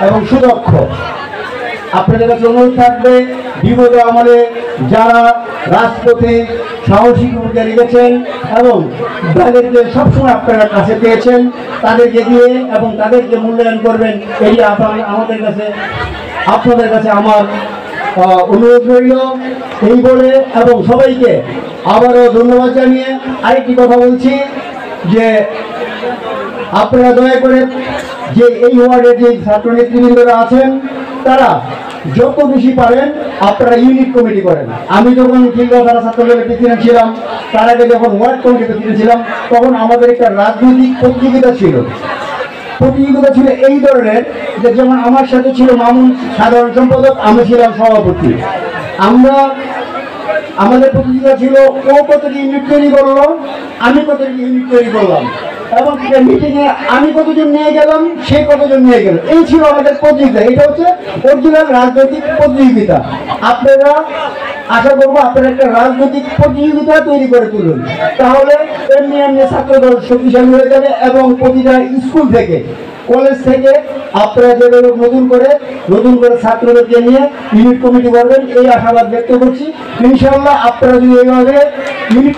এবং সুদক্ষ। আপনাদের কাছে অনুরোধ থাকবে, বিগত আমলে যারা রাজপথে সাহসী ভূমিকা রেখেছেন এবং তাদেরকে সবসময় আপনারা কাছে পেয়েছেন, তাদেরকে দিয়ে এবং তাদেরকে মূল্যায়ন করবেন, এই আমাদের কাছে আপনাদের কাছে আমার অনুরোধ রইল। এই বলে এবং সবাইকে আবারও ধন্যবাদ জানিয়ে আরেকটি কথা বলছি যে আপনারা দয়া করে যে এই ওয়ার্ডের যে ছাত্র নেতৃবৃন্দরা আছেন তারা যত বেশি পারেন আপনারা ইউনিট কমিটি করেন। আমি যখন খিলগাঁও ছাত্রদলের প্রেসিডেন্ট ছিলাম, তার আগে যখন ওয়ার্ড কমিটির প্রেসিডেন্ট ছিলাম, তখন আমাদের একটা রাজনৈতিক প্রতিযোগিতা ছিল এই ধরনের যে যেমন আমার সাথে ছিল মামুন সাধারণ সম্পাদক, আমি ছিলাম সভাপতি। আমাদের প্রতিযোগিতা ছিল ও কতটি ইউনিট তৈরি করলো, আমি কতটি ইউনিট তৈরি করলাম, এবং মিটিংয়ে আমি কতজন নিয়ে গেলাম, সে কতজন নিয়ে গেল। এই ছিল আমাদের প্রতিযোগিতা। এটা হচ্ছে অরিজিনাল রাজনৈতিক প্রতিযোগিতা। আপনারা আশা করবো আপনারা একটা রাজনৈতিক প্রতিযোগিতা তৈরি করে তুলুন, তাহলে এমনি ছাত্রদল শক্তিশালী হয়ে যাবে এবং প্রতিটা স্কুল থেকে কলেজ থেকে আপনারা যেভাবে নতুন করে ছাত্রদেরকে নিয়ে ইউনিট কমিটি করবেন, এই আশাবাদ ব্যক্ত করছি। ইনশাআল্লাহ আপনারা যদি এইভাবে ইউনিট